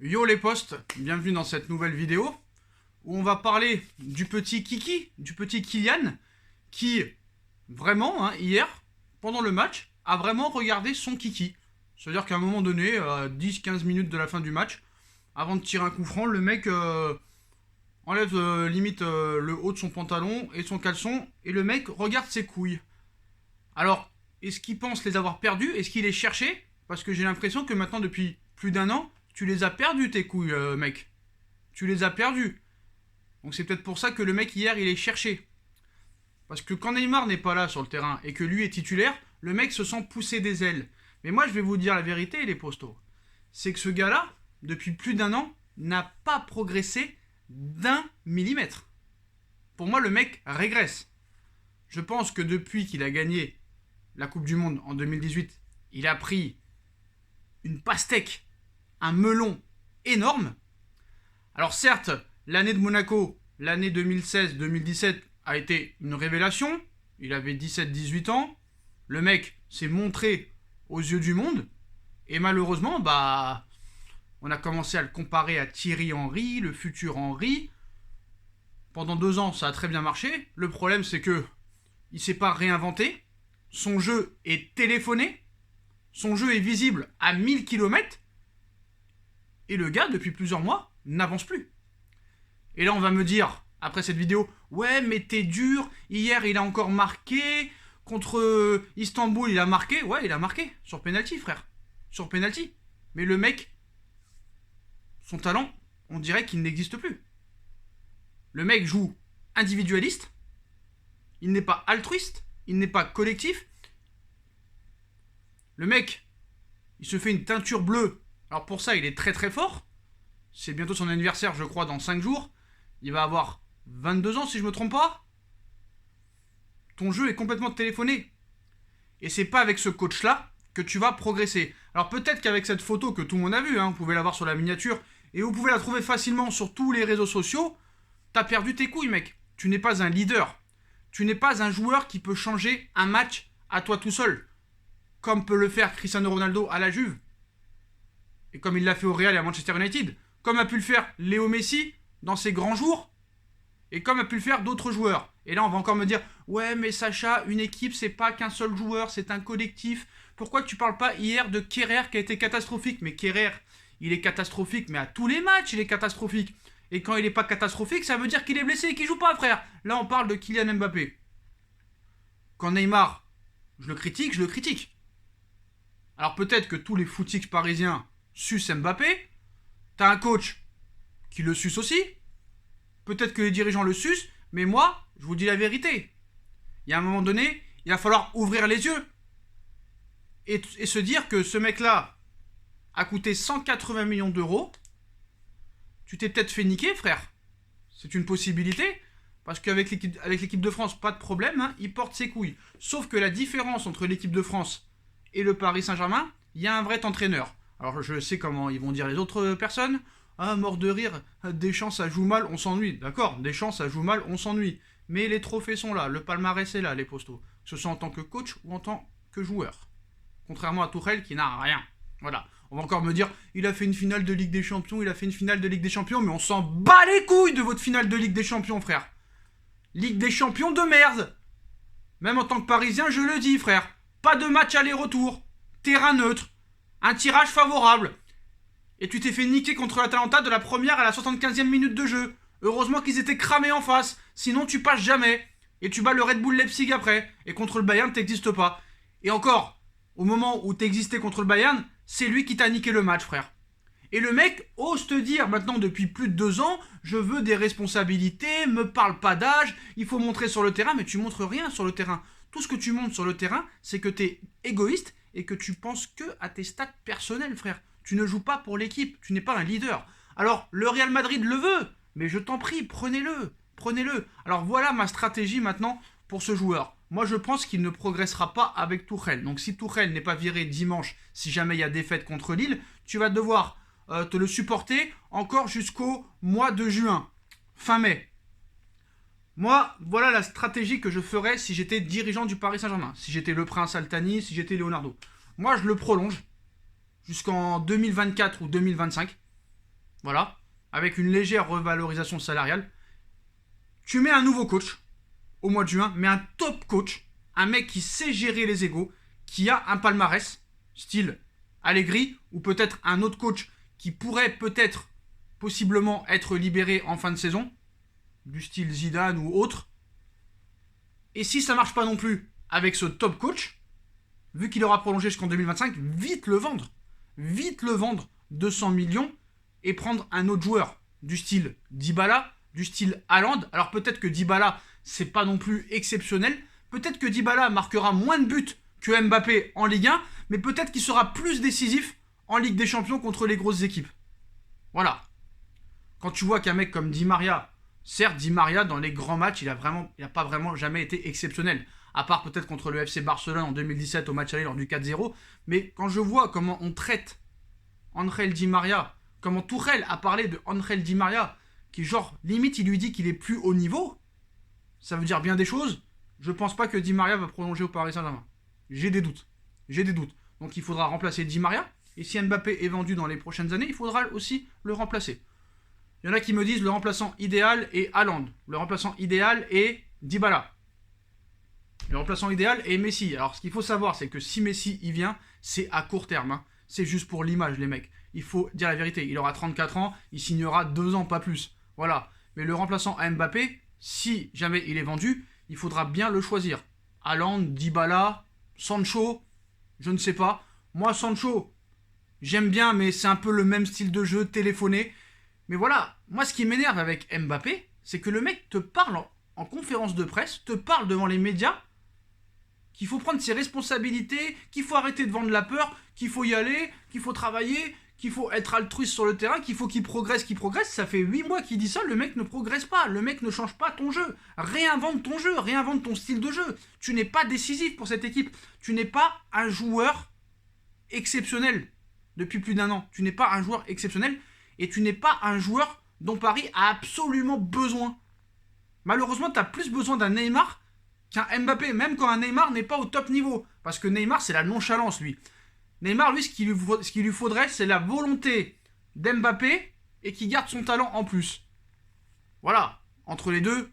Yo les potes, bienvenue dans cette nouvelle vidéo où on va parler du petit Kiki, du petit Kylian qui vraiment, hier, pendant le match, a vraiment regardé son Kiki. C'est-à-dire qu'à un moment donné, à 10-15 minutes de la fin du match, avant de tirer un coup franc, le mec enlève limite le haut de son pantalon et son caleçon et le mec regarde ses couilles. Alors, est-ce qu'il pense les avoir perdues? Est-ce qu'il les cherchait? Parce que j'ai l'impression que maintenant, depuis plus d'un an, tu les as perdues tes couilles, mec. Tu les as perdues. Donc c'est peut-être pour ça que le mec hier, il est cherché. Parce que quand Neymar n'est pas là sur le terrain et que lui est titulaire, le mec se sent pousser des ailes. Mais moi, je vais vous dire la vérité, les postos. C'est que ce gars-là, depuis plus d'un an, n'a pas progressé d'un millimètre. Pour moi, le mec régresse. Je pense que depuis qu'il a gagné la Coupe du Monde en 2018, il a pris une pastèque, un melon énorme. Alors certes, l'année de Monaco, l'année 2016-2017 a été une révélation. Il avait 17-18 ans. Le mec s'est montré aux yeux du monde. Et malheureusement, on a commencé à le comparer à Thierry Henry, le futur Henry. Pendant 2 ans, ça a très bien marché. Le problème, c'est que il s'est pas réinventé. Son jeu est téléphoné. Son jeu est visible à 1000 km. Et le gars, depuis plusieurs mois, n'avance plus. Et là, on va me dire, après cette vidéo, ouais, mais t'es dur. Hier, il a encore marqué. Contre Istanbul, il a marqué. Ouais, il a marqué. Sur penalty, frère. Sur penalty. Mais le mec, son talent, on dirait qu'il n'existe plus. Le mec joue individualiste. Il n'est pas altruiste. Il n'est pas collectif. Le mec, il se fait une teinture bleue. Alors pour ça, il est très très fort. C'est bientôt son anniversaire, je crois, dans 5 jours. Il va avoir 22 ans, si je me trompe pas. Ton jeu est complètement téléphoné. Et c'est pas avec ce coach-là que tu vas progresser. Alors peut-être qu'avec cette photo que tout le monde a vue, vous pouvez la voir sur la miniature, et vous pouvez la trouver facilement sur tous les réseaux sociaux, t'as perdu tes couilles, mec. Tu n'es pas un leader. Tu n'es pas un joueur qui peut changer un match à toi tout seul. Comme peut le faire Cristiano Ronaldo à la Juve. Et comme il l'a fait au Real et à Manchester United. Comme a pu le faire Léo Messi dans ses grands jours. Et comme a pu le faire d'autres joueurs. Et là, on va encore me dire, ouais, mais Sacha, une équipe, c'est pas qu'un seul joueur, c'est un collectif. Pourquoi tu parles pas hier de Kerrer qui a été catastrophique? Mais Kerrer, il est catastrophique, mais à tous les matchs, il est catastrophique. Et quand il est pas catastrophique, ça veut dire qu'il est blessé et qu'il joue pas, frère. Là, on parle de Kylian Mbappé. Quand Neymar, je le critique. Alors peut-être que tous les footix parisiens sucent Mbappé. T'as un coach qui le suce aussi. Peut-être que les dirigeants le sucent. Mais moi, je vous dis la vérité. Il y a un moment donné, il va falloir ouvrir les yeux. Et se dire que ce mec-là a coûté 180 millions d'euros. Tu t'es peut-être fait niquer, frère. C'est une possibilité. Parce qu'avec l'équipe de France, pas de problème. Il porte ses couilles. Sauf que la différence entre l'équipe de France et le Paris Saint-Germain, il y a un vrai entraîneur. Alors je sais comment ils vont dire les autres personnes. Ah, mort de rire, Deschamps ça joue mal, on s'ennuie. D'accord, Deschamps ça joue mal, on s'ennuie. Mais les trophées sont là, le palmarès est là, les postos. Que ce soit en tant que coach ou en tant que joueur. Contrairement à Tuchel qui n'a rien. Voilà. On va encore me dire, il a fait une finale de Ligue des Champions, mais on s'en bat les couilles de votre finale de Ligue des Champions, frère. Ligue des Champions de merde. Même en tant que Parisien, je le dis, frère. Pas de match aller-retour. Terrain neutre. Un tirage favorable. Et tu t'es fait niquer contre l'Atalanta de la première à la 75e minute de jeu. Heureusement qu'ils étaient cramés en face. Sinon, tu passes jamais. Et tu bats le Red Bull Leipzig après. Et contre le Bayern, t'existes pas. Et encore, au moment où t'existais contre le Bayern, c'est lui qui t'a niqué le match, frère. Et le mec ose te dire maintenant depuis plus de 2 ans, je veux des responsabilités, me parle pas d'âge, il faut montrer sur le terrain, mais tu montres rien sur le terrain. Tout ce que tu montres sur le terrain, c'est que t'es égoïste et que tu penses que à tes stats personnels, frère. Tu ne joues pas pour l'équipe, tu n'es pas un leader. Alors, le Real Madrid le veut, mais je t'en prie, prenez-le. Alors voilà ma stratégie maintenant pour ce joueur. Moi, je pense qu'il ne progressera pas avec Tuchel. Donc si Tuchel n'est pas viré dimanche, si jamais il y a défaite contre Lille, tu vas devoir te le supporter encore jusqu'au mois de juin, fin mai. Moi, voilà la stratégie que je ferais si j'étais dirigeant du Paris Saint-Germain, si j'étais le Prince Altani, si j'étais Leonardo. Moi, je le prolonge jusqu'en 2024 ou 2025. Voilà. Avec une légère revalorisation salariale. Tu mets un nouveau coach au mois de juin, mais un top coach, un mec qui sait gérer les égos, qui a un palmarès, style Allegri, ou peut-être un autre coach qui pourrait peut-être, possiblement être libéré en fin de saison, du style Zidane ou autre. Et si ça marche pas non plus avec ce top coach, vu qu'il aura prolongé jusqu'en 2025, vite le vendre. Vite le vendre 200 millions et prendre un autre joueur du style Dybala, du style Haaland. Alors peut-être que Dybala, c'est pas non plus exceptionnel. Peut-être que Dybala marquera moins de buts que Mbappé en Ligue 1, mais peut-être qu'il sera plus décisif en Ligue des Champions contre les grosses équipes. Voilà. Quand tu vois qu'un mec comme Di Maria, certes Di Maria dans les grands matchs, il a pas vraiment jamais été exceptionnel. À part peut-être contre le FC Barcelone en 2017 au match aller lors du 4-0. Mais quand je vois comment on traite Angel Di Maria, comment Tuchel a parlé de Angel Di Maria, qui genre limite il lui dit qu'il est plus haut niveau, ça veut dire bien des choses. Je pense pas que Di Maria va prolonger au Paris Saint-Germain. J'ai des doutes. Donc il faudra remplacer Di Maria. Et si Mbappé est vendu dans les prochaines années, il faudra aussi le remplacer. Il y en a qui me disent le remplaçant idéal est Haaland. Le remplaçant idéal est Dybala. Le remplaçant idéal est Messi. Alors ce qu'il faut savoir, c'est que si Messi y vient, c'est à court terme. Hein. C'est juste pour l'image, les mecs. Il faut dire la vérité. Il aura 34 ans, il signera 2 ans, pas plus. Voilà. Mais le remplaçant à Mbappé, si jamais il est vendu, il faudra bien le choisir. Haaland, Dybala, Sancho, je ne sais pas. Moi, Sancho, j'aime bien, mais c'est un peu le même style de jeu, téléphoné. Mais voilà, moi ce qui m'énerve avec Mbappé, c'est que le mec te parle en conférence de presse, te parle devant les médias, qu'il faut prendre ses responsabilités, qu'il faut arrêter de vendre la peur, qu'il faut y aller, qu'il faut travailler, qu'il faut être altruiste sur le terrain, qu'il faut qu'il progresse. Ça fait 8 mois qu'il dit ça, le mec ne progresse pas, le mec ne change pas ton jeu. Réinvente ton jeu, réinvente ton style de jeu. Tu n'es pas décisif pour cette équipe. Tu n'es pas un joueur exceptionnel depuis plus d'1 an. Tu n'es pas un joueur exceptionnel et tu n'es pas un joueur dont Paris a absolument besoin. Malheureusement, tu as plus besoin d'un Neymar qu'un Mbappé, même quand un Neymar n'est pas au top niveau. Parce que Neymar, c'est la nonchalance, lui. Neymar, lui, ce qu'il lui faudrait, c'est la volonté d'Mbappé et qu'il garde son talent en plus. Voilà. Entre les deux,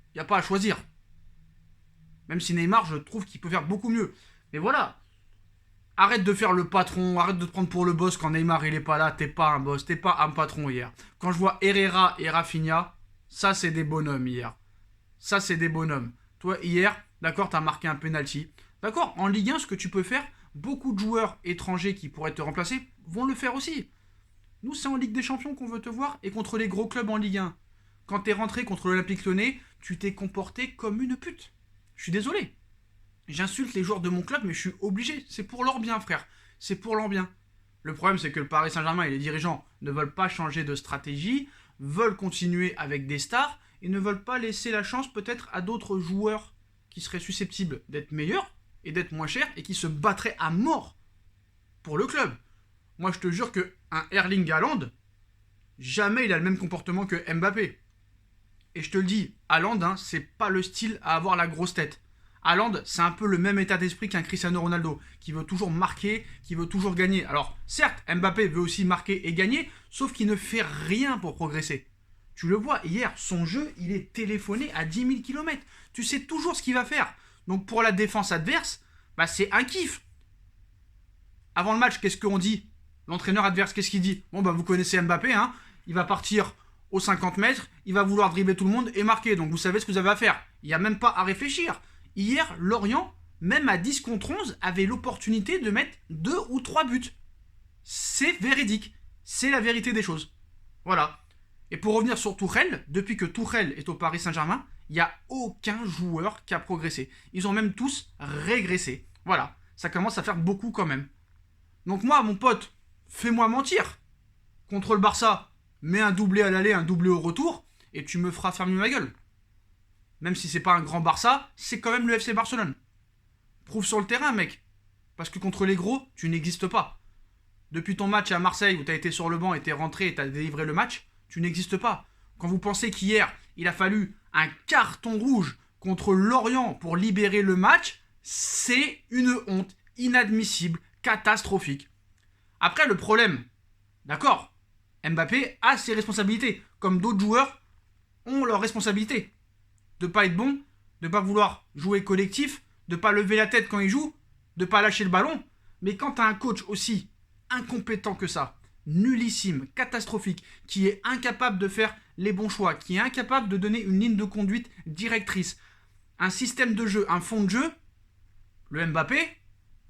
il n'y a pas à choisir. Même si Neymar, je trouve qu'il peut faire beaucoup mieux. Mais voilà. Arrête de faire le patron, arrête de te prendre pour le boss quand Neymar il est pas là, t'es pas un boss, t'es pas un patron hier. Quand je vois Herrera et Rafinha, ça c'est des bonhommes hier. Ça c'est des bonhommes. Toi hier, d'accord, t'as marqué un penalty. D'accord, en Ligue 1, ce que tu peux faire, beaucoup de joueurs étrangers qui pourraient te remplacer vont le faire aussi. Nous, c'est en Ligue des Champions qu'on veut te voir et contre les gros clubs en Ligue 1. Quand t'es rentré contre l'Olympique Lyonnais, tu t'es comporté comme une pute. Je suis désolé. J'insulte les joueurs de mon club, mais je suis obligé. C'est pour leur bien, frère. C'est pour leur bien. Le problème, c'est que le Paris Saint-Germain et les dirigeants ne veulent pas changer de stratégie, veulent continuer avec des stars et ne veulent pas laisser la chance peut-être à d'autres joueurs qui seraient susceptibles d'être meilleurs et d'être moins chers et qui se battraient à mort pour le club. Moi, je te jure que un Erling Haaland, jamais il a le même comportement que Mbappé. Et je te le dis, Haaland, hein, c'est pas le style à avoir la grosse tête. Haaland, c'est un peu le même état d'esprit qu'un Cristiano Ronaldo, qui veut toujours marquer, qui veut toujours gagner. Alors, certes, Mbappé veut aussi marquer et gagner, sauf qu'il ne fait rien pour progresser. Tu le vois, hier, son jeu, il est téléphoné à 10 000 km. Tu sais toujours ce qu'il va faire. Donc, pour la défense adverse, bah, c'est un kiff. Avant le match, qu'est-ce qu'on dit? L'entraîneur adverse, qu'est-ce qu'il dit? Bon, bah, vous connaissez Mbappé, hein. Il va partir aux 50 mètres, il va vouloir dribbler tout le monde et marquer. Donc, vous savez ce que vous avez à faire. Il n'y a même pas à réfléchir. Hier, Lorient, même à 10 contre 11, avait l'opportunité de mettre 2 ou 3 buts. C'est véridique. C'est la vérité des choses. Voilà. Et pour revenir sur Tuchel, depuis que Tuchel est au Paris Saint-Germain, il n'y a aucun joueur qui a progressé. Ils ont même tous régressé. Voilà. Ça commence à faire beaucoup quand même. Donc moi, mon pote, fais-moi mentir. Contre le Barça, mets un doublé à l'aller, un doublé au retour, et tu me feras fermer ma gueule. Même si c'est pas un grand Barça, c'est quand même le FC Barcelone. Prouve sur le terrain, mec. Parce que contre les gros, tu n'existes pas. Depuis ton match à Marseille où t'as été sur le banc et t'es rentré et t'as délivré le match, tu n'existes pas. Quand vous pensez qu'hier, il a fallu un carton rouge contre Lorient pour libérer le match, c'est une honte inadmissible, catastrophique. Après, le problème, d'accord, Mbappé a ses responsabilités, comme d'autres joueurs ont leurs responsabilités. De pas être bon, de pas vouloir jouer collectif, de pas lever la tête quand il joue, de pas lâcher le ballon. Mais quand tu as un coach aussi incompétent que ça, nullissime, catastrophique, qui est incapable de faire les bons choix, qui est incapable de donner une ligne de conduite directrice, un système de jeu, un fond de jeu, le Mbappé,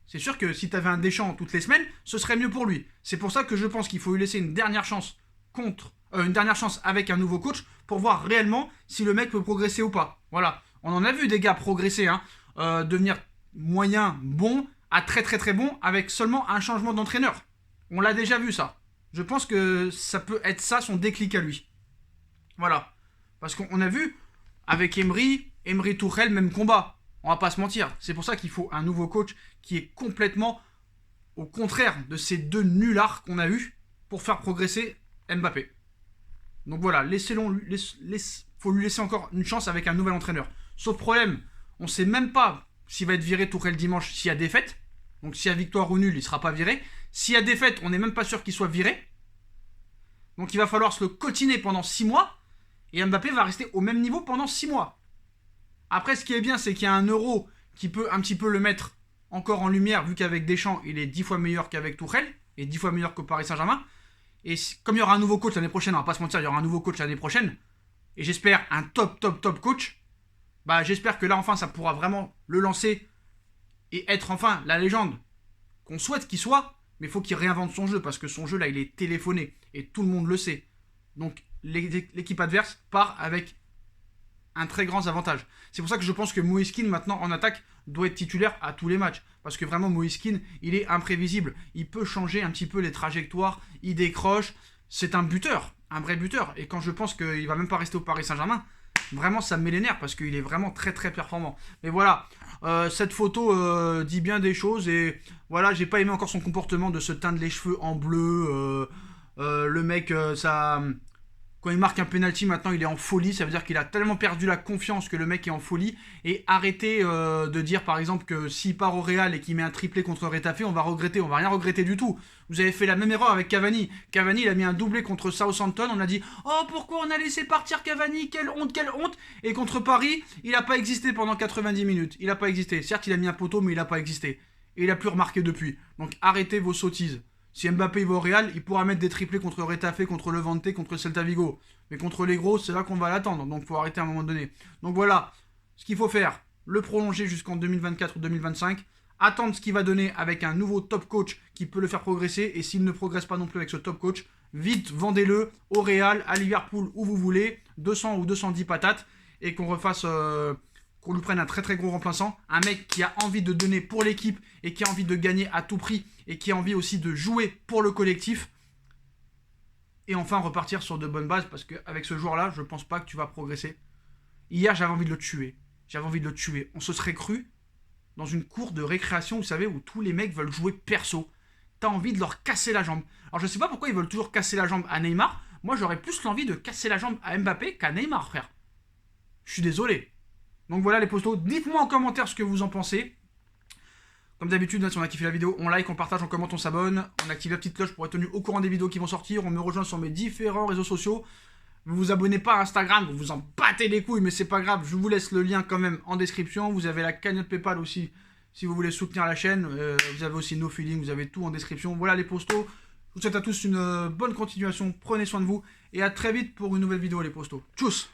c'est sûr que si tu avais un Deschamps toutes les semaines, ce serait mieux pour lui. C'est pour ça que je pense qu'il faut lui laisser une dernière chance avec un nouveau coach pour voir réellement si le mec peut progresser ou pas. Voilà, on en a vu des gars progresser, devenir moyen, bon, à très très très bon avec seulement un changement d'entraîneur. On l'a déjà vu ça. Je pense que ça peut être ça son déclic à lui. Voilà. Parce qu'on a vu avec Emery Tourelle, même combat. On va pas se mentir. C'est pour ça qu'il faut un nouveau coach qui est complètement au contraire de ces deux nullards qu'on a eu pour faire progresser Mbappé. Donc voilà, faut lui laisser encore une chance avec un nouvel entraîneur. Sauf problème, on sait même pas s'il va être viré Tourelle dimanche s'il y a défaite. Donc s'il y a victoire ou nul, il sera pas viré. S'il y a défaite, on n'est même pas sûr qu'il soit viré. Donc il va falloir se le cotiner pendant 6 mois. Et Mbappé va rester au même niveau pendant 6 mois. Après, ce qui est bien, c'est qu'il y a un Euro qui peut un petit peu le mettre encore en lumière, vu qu'avec Deschamps, il est 10 fois meilleur qu'avec Tourelle, et 10 fois meilleur que Paris Saint-Germain. Et comme il y aura un nouveau coach l'année prochaine, on va pas se mentir, il y aura un nouveau coach l'année prochaine, et j'espère un top coach, bah j'espère que là, enfin, ça pourra vraiment le lancer et être enfin la légende qu'on souhaite qu'il soit, mais il faut qu'il réinvente son jeu, parce que son jeu, là, il est téléphoné, et tout le monde le sait. Donc, l'équipe adverse part avec un très grand avantage. C'est pour ça que je pense que Moïse Kean, maintenant, en attaque, doit être titulaire à tous les matchs. Parce que vraiment, Moïse Kean, il est imprévisible. Il peut changer un petit peu les trajectoires, il décroche. C'est un buteur, un vrai buteur. Et quand je pense qu'il va même pas rester au Paris Saint-Germain, vraiment, ça me met les nerfs, parce qu'il est vraiment très très performant. Mais voilà, cette photo dit bien des choses. Et voilà, j'ai pas aimé encore son comportement de se teindre les cheveux en bleu. Le mec, ça... Quand il marque un penalty, maintenant il est en folie. Ça veut dire qu'il a tellement perdu la confiance que le mec est en folie. Et arrêtez de dire par exemple que s'il part au Real et qu'il met un triplé contre Retafe, on va regretter. On va rien regretter du tout. Vous avez fait la même erreur avec Cavani. Cavani, il a mis un doublé contre Southampton. On a dit « Oh, pourquoi on a laissé partir Cavani? Quelle honte, quelle honte !» Et contre Paris, il n'a pas existé pendant 90 minutes. Il n'a pas existé. Certes, il a mis un poteau, mais il n'a pas existé. Et il n'a plus remarqué depuis. Donc arrêtez vos sottises. Si Mbappé va au Real, il pourra mettre des triplés contre Retafe, contre Levante, contre Celta Vigo. Mais contre les gros, c'est là qu'on va l'attendre. Donc il faut arrêter à un moment donné. Donc voilà, ce qu'il faut faire, le prolonger jusqu'en 2024 ou 2025. Attendre ce qu'il va donner avec un nouveau top coach qui peut le faire progresser. Et s'il ne progresse pas non plus avec ce top coach, vite vendez-le au Real, à Liverpool, où vous voulez. 200 ou 210 patates. Et qu'on refasse... qu'on lui prenne un très très gros remplaçant, un mec qui a envie de donner pour l'équipe et qui a envie de gagner à tout prix et qui a envie aussi de jouer pour le collectif. Et enfin repartir sur de bonnes bases, parce qu'avec ce joueur-là, je pense pas que tu vas progresser. Hier, j'avais envie de le tuer. On se serait cru dans une cour de récréation, vous savez, où tous les mecs veulent jouer perso. T'as envie de leur casser la jambe. Alors je sais pas pourquoi ils veulent toujours casser la jambe à Neymar. Moi, j'aurais plus l'envie de casser la jambe à Mbappé qu'à Neymar, frère. Je suis désolé. Donc voilà les postos, dites-moi en commentaire ce que vous en pensez. Comme d'habitude, si on a kiffé la vidéo, on like, on partage, on commente, on s'abonne. On active la petite cloche pour être tenu au courant des vidéos qui vont sortir. On me rejoint sur mes différents réseaux sociaux. Vous vous abonnez pas à Instagram, vous vous en battez les couilles, mais c'est pas grave. Je vous laisse le lien quand même en description. Vous avez la cagnotte PayPal aussi si vous voulez soutenir la chaîne. Vous avez aussi No Feeling, vous avez tout en description. Voilà les postos. Je vous souhaite à tous une bonne continuation. Prenez soin de vous et à très vite pour une nouvelle vidéo les postos. Tchuss!